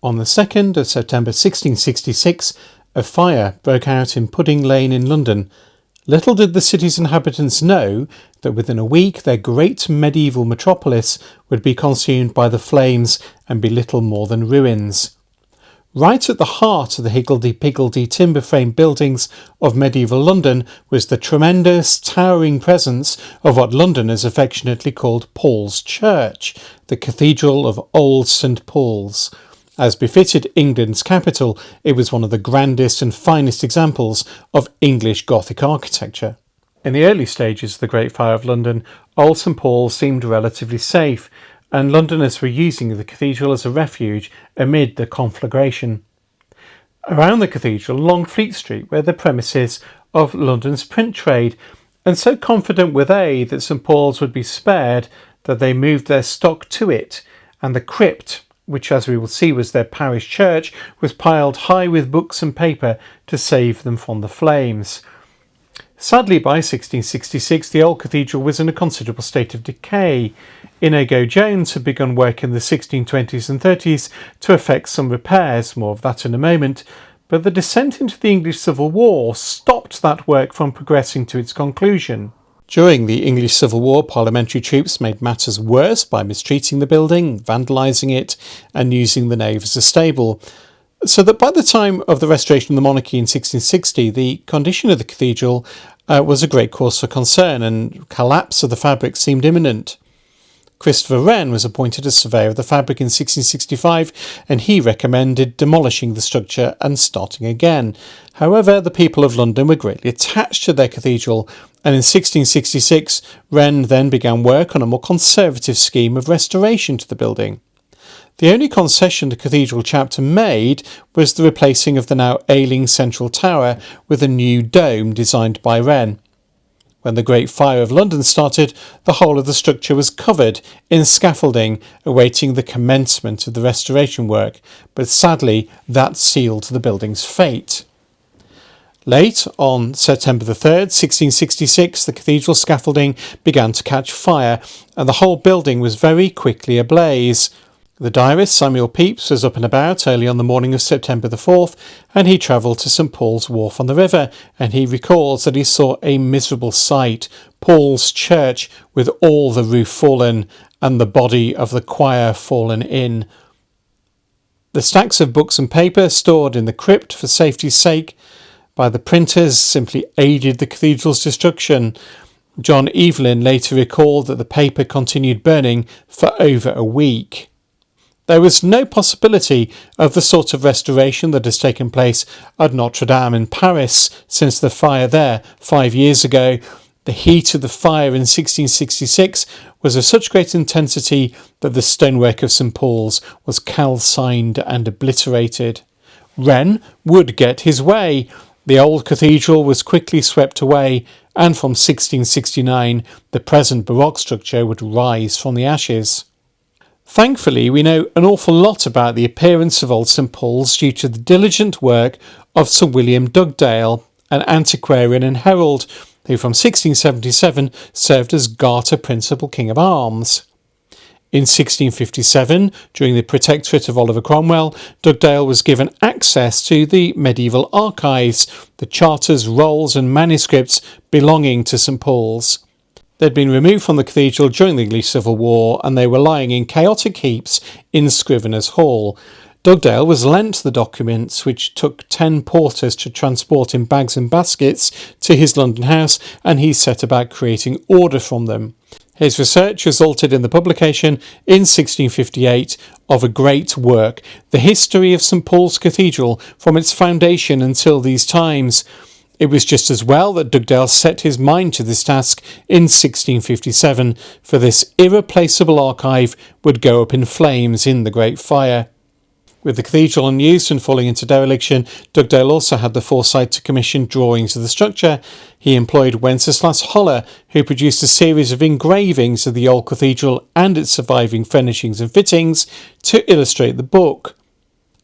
On the 2nd of September 1666, a fire broke out in Pudding Lane in London. Little did the city's inhabitants know that within a week their great medieval metropolis would be consumed by the flames and be little more than ruins. Right at the heart of the higgledy-piggledy timber-frame buildings of medieval London was the tremendous, towering presence of what Londoners affectionately called Paul's Church, the Cathedral of Old St Paul's. As befitted England's capital, it was one of the grandest and finest examples of English Gothic architecture. In the early stages of the Great Fire of London, Old St Paul's seemed relatively safe, and Londoners were using the cathedral as a refuge amid the conflagration. Around the cathedral along Fleet Street were the premises of London's print trade, and so confident were they that St Paul's would be spared that they moved their stock to it, and the crypt, which as we will see was their parish church, was piled high with books and paper to save them from the flames. Sadly, by 1666, the old cathedral was in a considerable state of decay. Inigo Jones had begun work in the 1620s and 30s to effect some repairs, more of that in a moment, but the descent into the English Civil War stopped that work from progressing to its conclusion. During the English Civil War, parliamentary troops made matters worse by mistreating the building, vandalising it, and using the nave as a stable, so that by the time of the restoration of the monarchy in 1660, the condition of the cathedral was a great cause for concern, and collapse of the fabric seemed imminent. Christopher Wren was appointed as surveyor of the fabric in 1665, and he recommended demolishing the structure and starting again. However, the people of London were greatly attached to their cathedral, and in 1666 Wren then began work on a more conservative scheme of restoration to the building. The only concession the cathedral chapter made was the replacing of the now ailing central tower with a new dome designed by Wren. When the Great Fire of London started, the whole of the structure was covered in scaffolding, awaiting the commencement of the restoration work, but sadly that sealed the building's fate. Late on September the 3rd, 1666, the cathedral scaffolding began to catch fire, and the whole building was very quickly ablaze. The diarist Samuel Pepys was up and about early on the morning of September the 4th, and he travelled to St Paul's Wharf on the river, and he recalls that he saw a miserable sight, Paul's Church with all the roof fallen and the body of the choir fallen in. The stacks of books and paper stored in the crypt for safety's sake by the printers simply aided the cathedral's destruction. John Evelyn later recalled that the paper continued burning for over a week. There was no possibility of the sort of restoration that has taken place at Notre Dame in Paris since the fire there 5 years ago. The heat of the fire in 1666 was of such great intensity that the stonework of St Paul's was calcined and obliterated. Wren would get his way. The old cathedral was quickly swept away, and from 1669 the present Baroque structure would rise from the ashes. Thankfully, we know an awful lot about the appearance of Old St Paul's due to the diligent work of Sir William Dugdale, an antiquarian and herald, who from 1677 served as Garter Principal King of Arms. In 1657, during the protectorate of Oliver Cromwell, Dugdale was given access to the medieval archives, the charters, rolls and manuscripts belonging to St Paul's. They'd been removed from the cathedral during the English Civil War, and they were lying in chaotic heaps in Scrivener's Hall. Dugdale was lent the documents, which took 10 porters to transport in bags and baskets to his London house, and he set about creating order from them. His research resulted in the publication in 1658 of a great work, The History of St Paul's Cathedral from its foundation until these times. It was just as well that Dugdale set his mind to this task in 1657, for this irreplaceable archive would go up in flames in the Great Fire. With the cathedral unused and falling into dereliction, Dugdale also had the foresight to commission drawings of the structure. He employed Wenceslas Hollar, who produced a series of engravings of the old cathedral and its surviving furnishings and fittings to illustrate the book.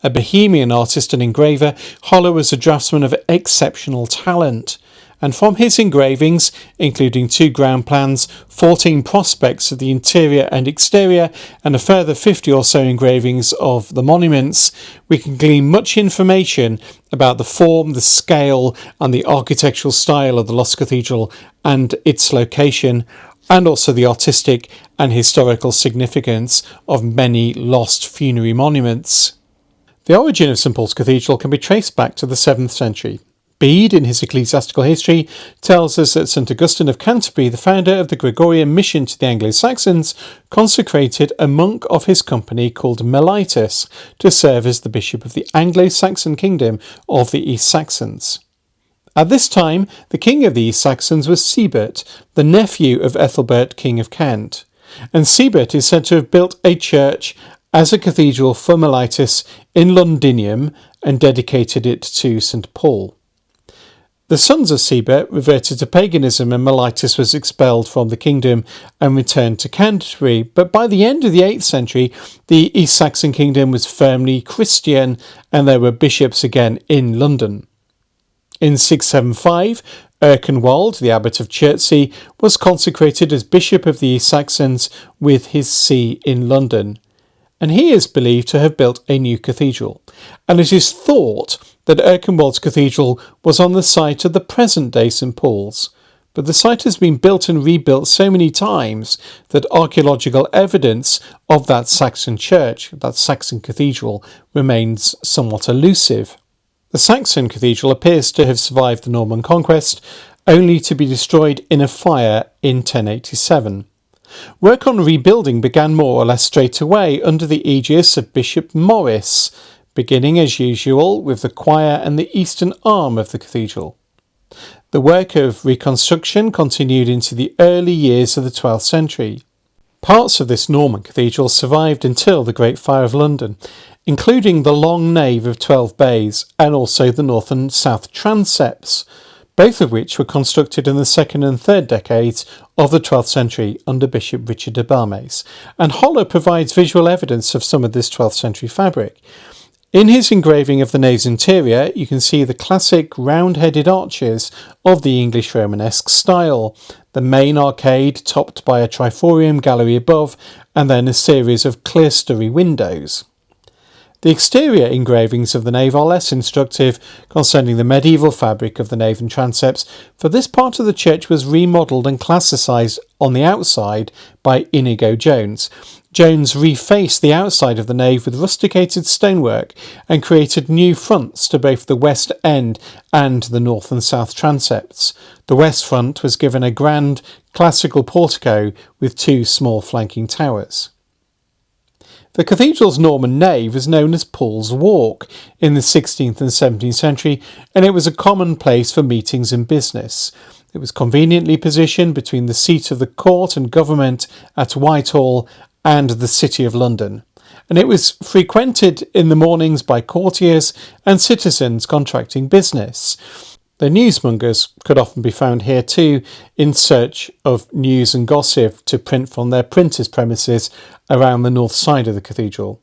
A Bohemian artist and engraver, Hollar was a draftsman of exceptional talent, and from his engravings, including 2 ground plans, 14 prospects of the interior and exterior, and a further 50 or so engravings of the monuments, we can glean much information about the form, the scale, and the architectural style of the Lost Cathedral and its location, and also the artistic and historical significance of many lost funerary monuments. The origin of St Paul's Cathedral can be traced back to the 7th century. Bede, in his ecclesiastical history, tells us that St Augustine of Canterbury, the founder of the Gregorian mission to the Anglo-Saxons, consecrated a monk of his company called Mellitus to serve as the bishop of the Anglo-Saxon kingdom of the East Saxons. At this time, the king of the East Saxons was Siebert, the nephew of Ethelbert, king of Kent, and Siebert is said to have built a church as a cathedral for Mellitus in Londinium and dedicated it to St Paul. The sons of Siebert reverted to paganism and Mellitus was expelled from the kingdom and returned to Canterbury, but by the end of the 8th century, the East Saxon kingdom was firmly Christian and there were bishops again in London. In 675, Erkenwald, the abbot of Chertsey, was consecrated as Bishop of the East Saxons with his see in London, and he is believed to have built a new cathedral, and it is thought that Erkenwald's cathedral was on the site of the present-day St Paul's, but the site has been built and rebuilt so many times that archaeological evidence of that Saxon church, that Saxon cathedral, remains somewhat elusive. The Saxon cathedral appears to have survived the Norman conquest, only to be destroyed in a fire in 1087. Work on rebuilding began more or less straight away under the aegis of Bishop Maurice, beginning as usual with the choir and the eastern arm of the cathedral. The work of reconstruction continued into the early years of the 12th century. Parts of this Norman cathedral survived until the Great Fire of London, including the long nave of 12 bays and also the north and south transepts, both of which were constructed in the 2nd and 3rd decades of the 12th century under Bishop Richard de Balmes, and Hollar provides visual evidence of some of this 12th century fabric. In his engraving of the nave's interior, you can see the classic round-headed arches of the English Romanesque style, the main arcade topped by a triforium gallery above, and then a series of clerestory windows. The exterior engravings of the nave are less instructive concerning the medieval fabric of the nave and transepts, for this part of the church was remodelled and classicised on the outside by Inigo Jones. Jones refaced the outside of the nave with rusticated stonework and created new fronts to both the west end and the north and south transepts. The west front was given a grand classical portico with 2 small flanking towers. The cathedral's Norman nave is known as Paul's Walk in the 16th and 17th century, and it was a common place for meetings and business. It was conveniently positioned between the seat of the court and government at Whitehall and the City of London, and it was frequented in the mornings by courtiers and citizens contracting business. The newsmongers could often be found here too, in search of news and gossip to print from their printers' premises around the north side of the cathedral.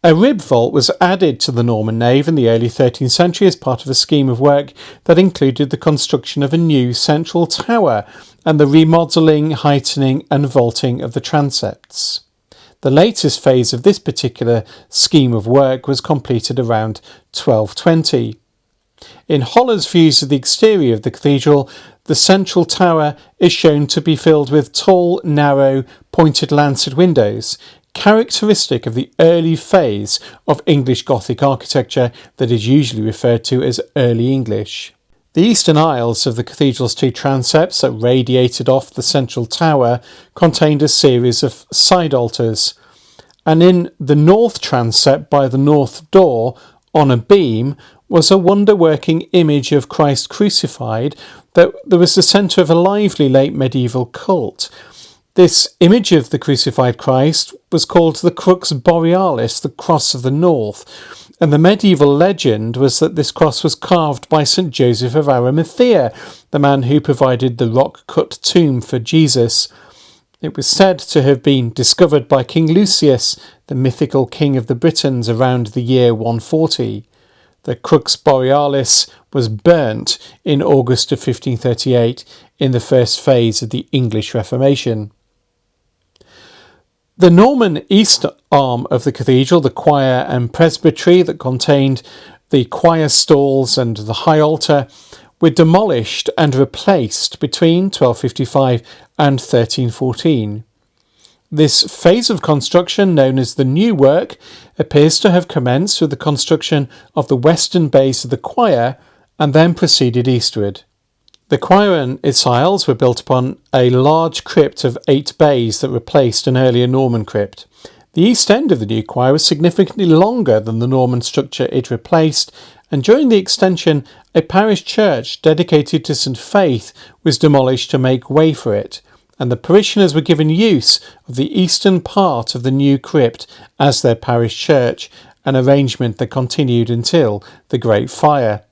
A rib vault was added to the Norman nave in the early 13th century as part of a scheme of work that included the construction of a new central tower and the remodelling, heightening and vaulting of the transepts. The latest phase of this particular scheme of work was completed around 1220. In Hollar's views of the exterior of the cathedral, the central tower is shown to be filled with tall, narrow, pointed lancet windows, characteristic of the early phase of English Gothic architecture that is usually referred to as Early English. The eastern aisles of the cathedral's 2 transepts that radiated off the central tower contained a series of side altars, and in the north transept by the north door, on a beam, was a wonder-working image of Christ crucified that was the centre of a lively late medieval cult. This image of the crucified Christ was called the Crux Borealis, the Cross of the North, and the medieval legend was that this cross was carved by St Joseph of Arimathea, the man who provided the rock-cut tomb for Jesus. It was said to have been discovered by King Lucius, the mythical king of the Britons, around the year 140. The Crux Borealis was burnt in August of 1538 in the first phase of the English Reformation. The Norman east arm of the cathedral, the choir and presbytery that contained the choir stalls and the high altar, were demolished and replaced between 1255 and 1314. This phase of construction, known as the New Work, appears to have commenced with the construction of the western base of the choir and then proceeded eastward. The choir and its aisles were built upon a large crypt of 8 bays that replaced an earlier Norman crypt. The east end of the new choir was significantly longer than the Norman structure it replaced, and during the extension, a parish church dedicated to St. Faith was demolished to make way for it, and the parishioners were given use of the eastern part of the new crypt as their parish church, an arrangement that continued until the Great Fire.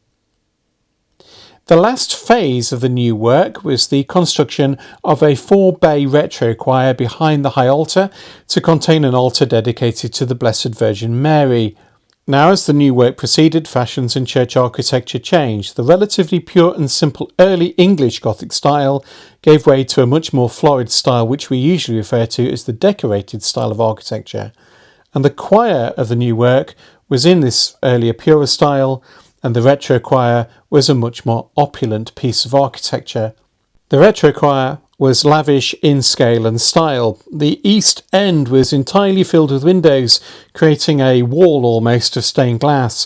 The last phase of the new work was the construction of a 4-bay retro choir behind the high altar to contain an altar dedicated to the Blessed Virgin Mary. Now, as the new work proceeded, fashions in church architecture changed. The relatively pure and simple early English Gothic style gave way to a much more florid style, which we usually refer to as the decorated style of architecture. And the choir of the new work was in this earlier purer style, and the retro choir was a much more opulent piece of architecture. The retro choir was lavish in scale and style. The east end was entirely filled with windows, creating a wall almost of stained glass.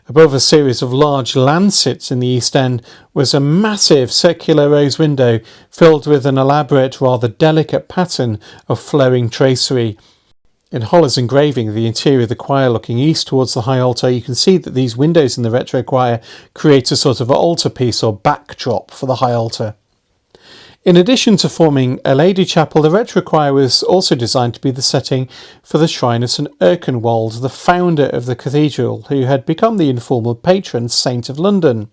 Above a series of large lancets in the east end was a massive circular rose window filled with an elaborate, rather delicate pattern of flowing tracery. In Hollar's engraving of the interior of the choir looking east towards the high altar, you can see that these windows in the retro choir create a sort of altarpiece or backdrop for the high altar. In addition to forming a lady chapel, the retro choir was also designed to be the setting for the shrine of St. Erkenwald, the founder of the cathedral, who had become the informal patron saint of London.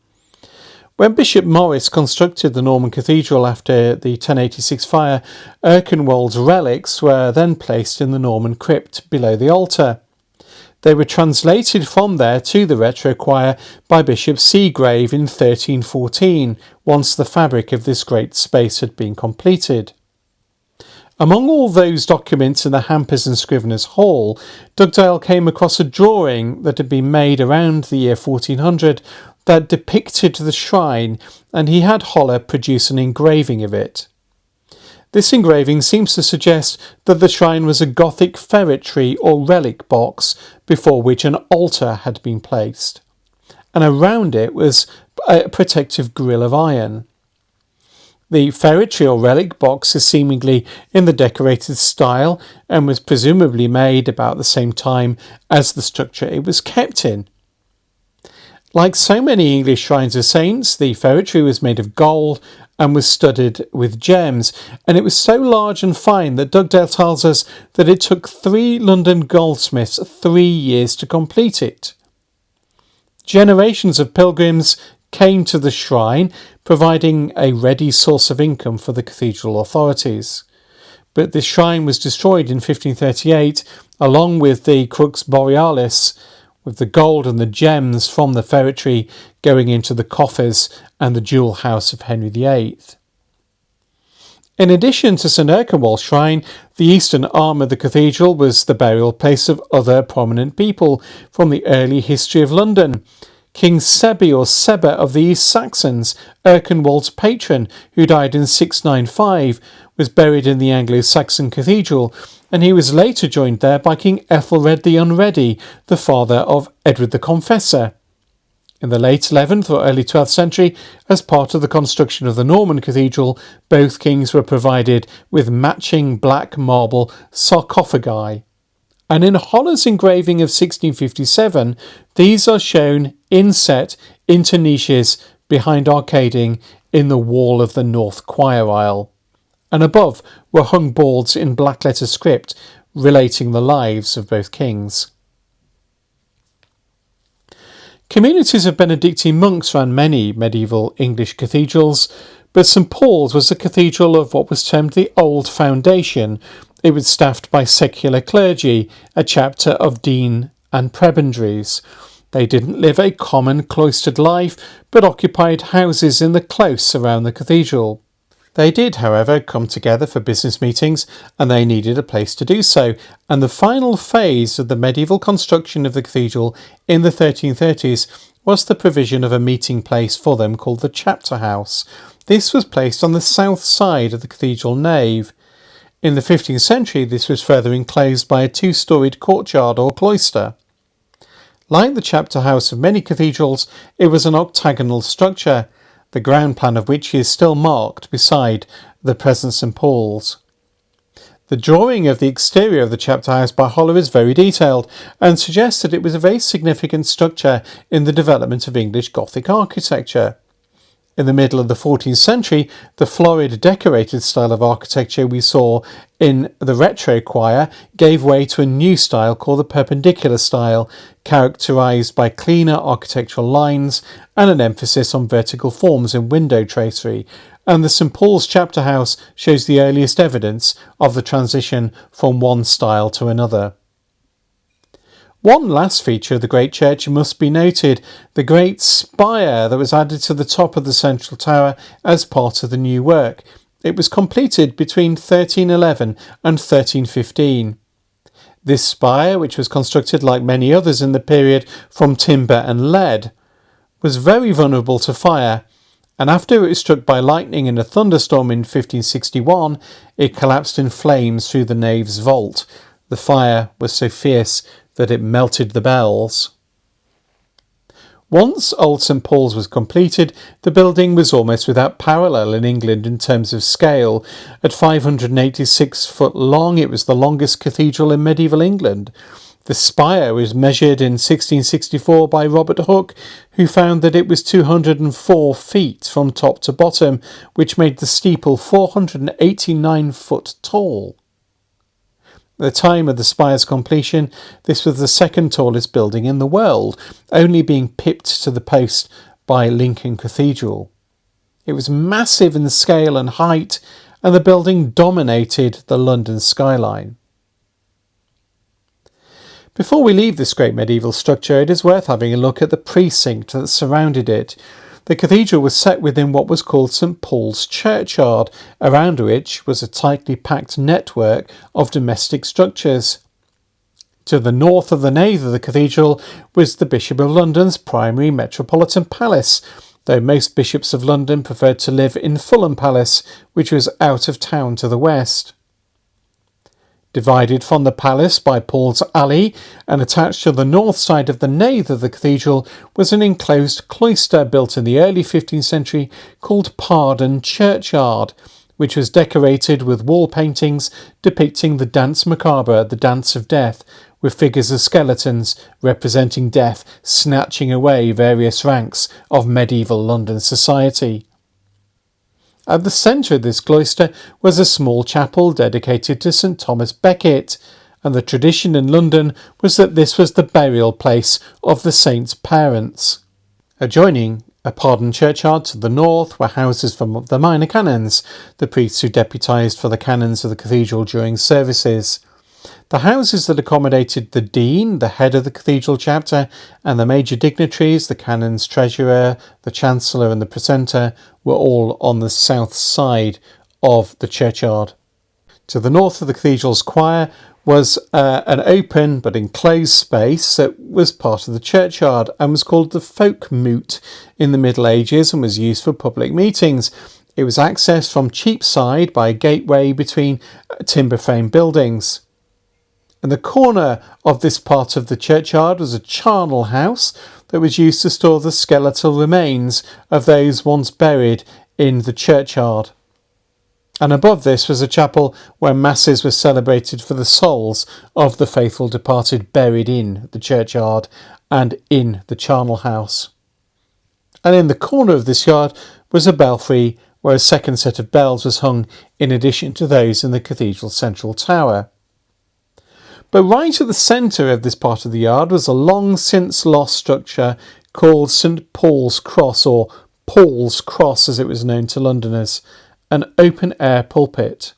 When Bishop Maurice constructed the Norman cathedral after the 1086 fire, Erkenwald's relics were then placed in the Norman crypt below the altar. They were translated from there to the retro choir by Bishop Seagrave in 1314, once the fabric of this great space had been completed. Among all those documents in the Hampers and Scriveners' Hall, Dugdale came across a drawing that had been made around the year 1400 that depicted the shrine, and he had Hollar produce an engraving of it. This engraving seems to suggest that the shrine was a Gothic ferretry or relic box before which an altar had been placed, and around it was a protective grille of iron. The ferretry or relic box is seemingly in the decorated style and was presumably made about the same time as the structure it was kept in. Like so many English shrines of saints, the ferretry was made of gold and was studded with gems, and it was so large and fine that Dugdale tells us that it took 3 London goldsmiths 3 years to complete it. Generations of pilgrims came to the shrine, providing a ready source of income for the cathedral authorities. But this shrine was destroyed in 1538, along with the Crux Borealis, with the gold and the gems from the ferretry going into the coffers and the jewel house of Henry VIII. In addition to St. Erkenwald's shrine, the eastern arm of the cathedral was the burial place of other prominent people from the early history of London. King Sebi or Seba of the East Saxons, Erkenwald's patron, who died in 695, was buried in the Anglo-Saxon cathedral, and he was later joined there by King Ethelred the Unready, the father of Edward the Confessor. In the late 11th or early 12th century, as part of the construction of the Norman cathedral, both kings were provided with matching black marble sarcophagi. And in Hollar's engraving of 1657, these are shown inset into niches behind arcading in the wall of the north choir aisle. And above were hung boards in black letter script relating the lives of both kings. Communities of Benedictine monks ran many medieval English cathedrals, but St. Paul's was a cathedral of what was termed the Old Foundation. It was staffed by secular clergy, a chapter of dean and prebendaries. They didn't live a common cloistered life, but occupied houses in the close around the cathedral. They did, however, come together for business meetings, and they needed a place to do so, and the final phase of the medieval construction of the cathedral in the 1330s was the provision of a meeting place for them called the chapter house. This was placed on the south side of the cathedral nave. In the 15th century, this was further enclosed by a two-storied courtyard or cloister. Like the chapter house of many cathedrals, it was an octagonal structure, the ground plan of which is still marked beside the present St Paul's. The drawing of the exterior of the chapter house by Hollar is very detailed and suggests that it was a very significant structure in the development of English Gothic architecture. In the middle of the 14th century, the florid decorated style of architecture we saw in the retro choir gave way to a new style called the perpendicular style, characterised by cleaner architectural lines and an emphasis on vertical forms in window tracery, and the St Paul's chapter house shows the earliest evidence of the transition from one style to another. One last feature of the great church must be noted, the great spire that was added to the top of the central tower as part of the new work. It was completed between 1311 and 1315. This spire, which was constructed like many others in the period from timber and lead, was very vulnerable to fire, and after it was struck by lightning in a thunderstorm in 1561, it collapsed in flames through the nave's vault. The fire was so fierce that it melted the bells. Once Old St Paul's was completed, the building was almost without parallel in England in terms of scale. At 586 foot long, it was the longest cathedral in medieval England. The spire was measured in 1664 by Robert Hooke, who found that it was 204 feet from top to bottom, which made the steeple 489 foot tall. At the time of the spire's completion, this was the second tallest building in the world, only being pipped to the post by Lincoln Cathedral. It was massive in scale and height, and the building dominated the London skyline. Before we leave this great medieval structure, it is worth having a look at the precinct that surrounded it. The cathedral was set within what was called St Paul's churchyard, around which was a tightly packed network of domestic structures. To the north of the nave of the cathedral was the Bishop of London's primary metropolitan palace, though most bishops of London preferred to live in Fulham Palace, which was out of town to the west. Divided from the palace by Paul's Alley and attached to the north side of the nave of the cathedral was an enclosed cloister built in the early 15th century called Pardon Churchyard, which was decorated with wall paintings depicting the Danse Macabre, the Dance of Death, with figures of skeletons representing death snatching away various ranks of medieval London society. At the centre of this cloister was a small chapel dedicated to St Thomas Becket, and the tradition in London was that this was the burial place of the saint's parents. Adjoining a Pardon Churchyard to the north were houses for the minor canons, the priests who deputised for the canons of the cathedral during services. The houses that accommodated the dean, the head of the cathedral chapter, and the major dignitaries, the canon's treasurer, the chancellor and the precentor, were all on the south side of the churchyard. To the north of the cathedral's choir was an open but enclosed space that was part of the churchyard and was called the folk moot in the Middle Ages and was used for public meetings. It was accessed from Cheapside by a gateway between timber frame buildings. In the corner of this part of the churchyard was a charnel house that was used to store the skeletal remains of those once buried in the churchyard. And above this was a chapel where masses were celebrated for the souls of the faithful departed buried in the churchyard and in the charnel house. And in the corner of this yard was a belfry where a second set of bells was hung in addition to those in the cathedral's central tower. But right at the centre of this part of the yard was a long since lost structure called St Paul's Cross, or Paul's Cross as it was known to Londoners, an open-air pulpit.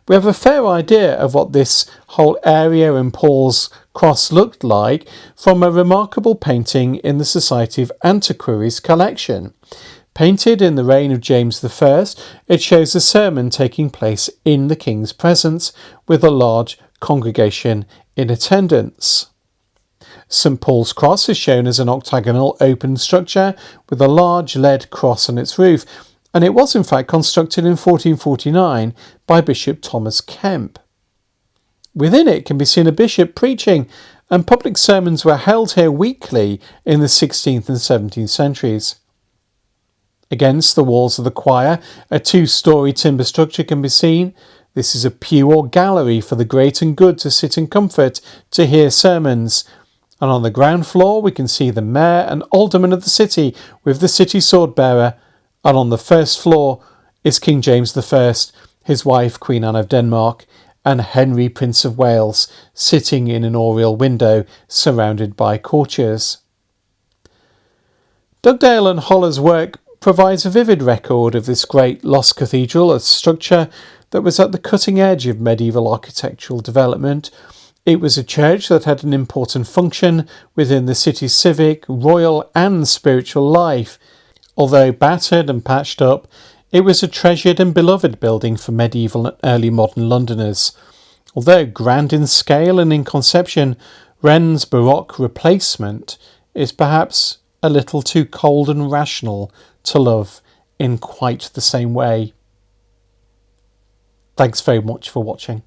We have a fair idea of what this whole area in Paul's cross looked like from a remarkable painting in the Society of Antiquaries collection. Painted in the reign of James I, it shows a sermon taking place in the king's presence with a large congregation in attendance. St Paul's Cross is shown as an octagonal open structure with a large lead cross on its roof, and it was in fact constructed in 1449 by Bishop Thomas Kemp. Within it can be seen a bishop preaching, and public sermons were held here weekly in the 16th and 17th centuries. Against the walls of the choir, a 2-storey timber structure can be seen. This is a pew or gallery for the great and good to sit in comfort to hear sermons. And on the ground floor we can see the mayor and aldermen of the city with the city sword bearer. And on the first floor is King James I, his wife Queen Anne of Denmark, and Henry Prince of Wales sitting in an oriel window surrounded by courtiers. Dugdale and Hollar's work provides a vivid record of this great lost cathedral, a structure that was at the cutting edge of medieval architectural development. It was a church that had an important function within the city's civic, royal and spiritual life. Although battered and patched up, it was a treasured and beloved building for medieval and early modern Londoners. Although grand in scale and in conception, Wren's Baroque replacement is perhaps a little too cold and rational to love in quite the same way. Thanks very much for watching.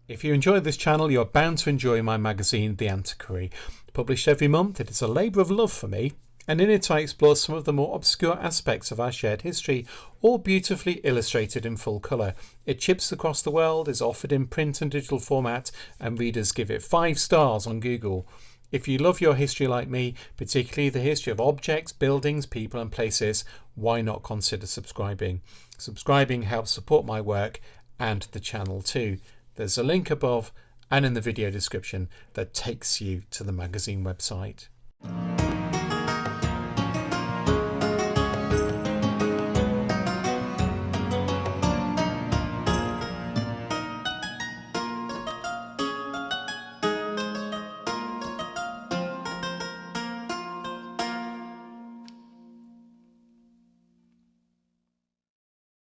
If you enjoy this channel, you're bound to enjoy my magazine, The Antiquary. Published every month, it is a labour of love for me, and in it I explore some of the more obscure aspects of our shared history, all beautifully illustrated in full colour. It ships across the world, is offered in print and digital format, and readers give it 5 stars on Google. If you love your history like me, particularly the history of objects, buildings, people and places, why not consider subscribing? Subscribing helps support my work and the channel too. There's a link above and in the video description that takes you to the magazine website.